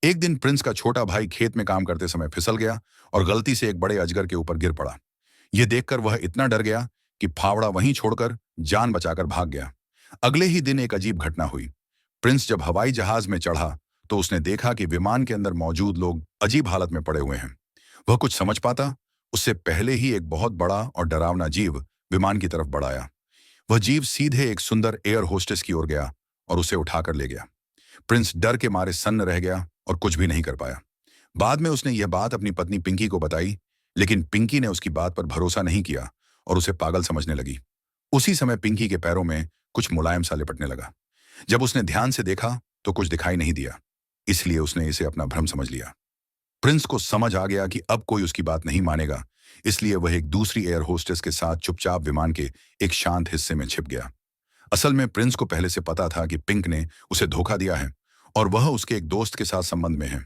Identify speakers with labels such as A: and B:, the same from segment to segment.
A: एक दिन प्रिंस का छोटा भाई खेत में काम करते समय फिसल गया और गलती से एक बड़े अजगर के ऊपर गिर पड़ा। यह देखकर वह इतना डर गया कि फावड़ा वहीं छोड़कर जान बचाकर भाग गया। अगले ही दिन एक अजीब घटना हुई। प्रिंस जब हवाई जहाज में चढ़ा तो उसने देखा कि विमान के अंदर मौजूद लोग अजीब हालत में पड़े हुए हैं। वह कुछ समझ पाता उससे पहले ही एक बहुत बड़ा और डरावना जीव विमान की तरफ बढ़ाया। वह जीव सीधे एक सुंदर एयर होस्टेस की ओर गया और उसे उठाकर ले गया। प्रिंस डर के मारे सन्न रह गया और कुछ भी नहीं कर पाया। बाद में उसने यह बात अपनी पत्नी पिंकी को बताई, लेकिन पिंकी ने उसकी बात पर भरोसा नहीं किया और उसे पागल समझने लगी। उसी समय पिंकी के पैरों में कुछ मुलायम सा लिपटने लगा। जब उसने ध्यान से देखा तो कुछ दिखाई नहीं दिया, इसलिए उसने इसे अपना भ्रम समझ लिया। प्रिंस को समझ आ गया कि अब कोई उसकी बात नहीं मानेगा, इसलिए वह एक दूसरी एयर होस्टेस के साथ चुपचाप विमान के एक शांत हिस्से में छिप गया। असल में प्रिंस को पहले से पता था कि पिंक ने उसे धोखा दिया है और वह उसके एक दोस्त के साथ संबंध में है।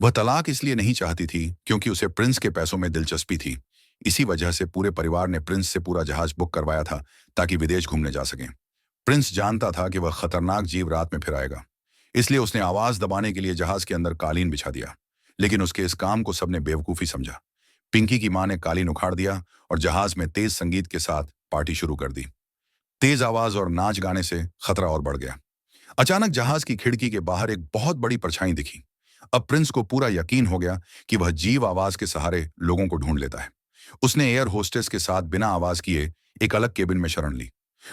A: वह तलाक इसलिए नहीं चाहती थी क्योंकि उसे प्रिंस के पैसों में दिलचस्पी थी। इसी वजह से पूरे परिवार ने प्रिंस से पूरा जहाज बुक करवाया था ताकि विदेश घूमने जा सकें। प्रिंस जानता था कि वह खतरनाक जीव रात में फिर आएगा, इसलिए उसने आवाज दबाने के लिए जहाज के अंदर कालीन बिछा दिया। लेकिन उसके इस काम को सबने बेवकूफी समझा। पिंकी की मां ने कालीन उखाड़ दिया और जहाज में तेज संगीत के साथ पार्टी शुरू कर दी। तेज आवाज और नाच गाने से खतरा और बढ़ गया। अचानक जहाज की खिड़की के बाहर एक बहुत बड़ी परछाई दिखी। अब प्रिंस को पूरा यकीन हो गया कि वह जीव आवाज के सहारे लोगों को ढूंढ लेता है। उसने एयर होस्टेस के साथ बिना आवाज किए एक अलग केबिन में शरण ली।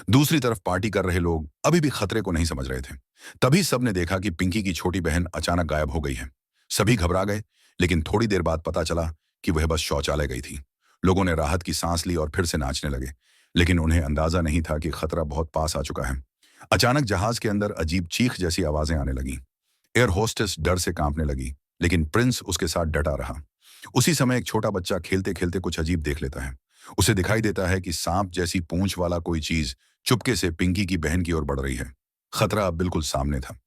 A: दूसरी तरफ पार्टी कर रहे लोग अभी भी खतरे को नहीं समझ रहे थे। तभी सबने देखा कि पिंकी की छोटी बहन अचानक गायब हो गई है। सभी घबरा गए, लेकिन थोड़ी देर बाद पता चला कि वह बस शौचालय गई थी। लोगों ने राहत की सांस ली और फिर से नाचने लगे, लेकिन उन्हें अंदाजा नहीं था कि खतरा बहुत पास आ चुका है। अचानक जहाज के अंदर अजीब चीख जैसी आवाजें आने लगीं। एयर होस्टेस डर से कांपने लगी, लेकिन प्रिंस उसके साथ डटा रहा। उसी समय एक छोटा बच्चा खेलते खेलते कुछ अजीब देख लेता है। उसे दिखाई देता है कि सांप जैसी पूंछ वाला कोई चीज चुपके से पिंकी की बहन की ओर बढ़ रही है। खतरा अब बिल्कुल सामने था।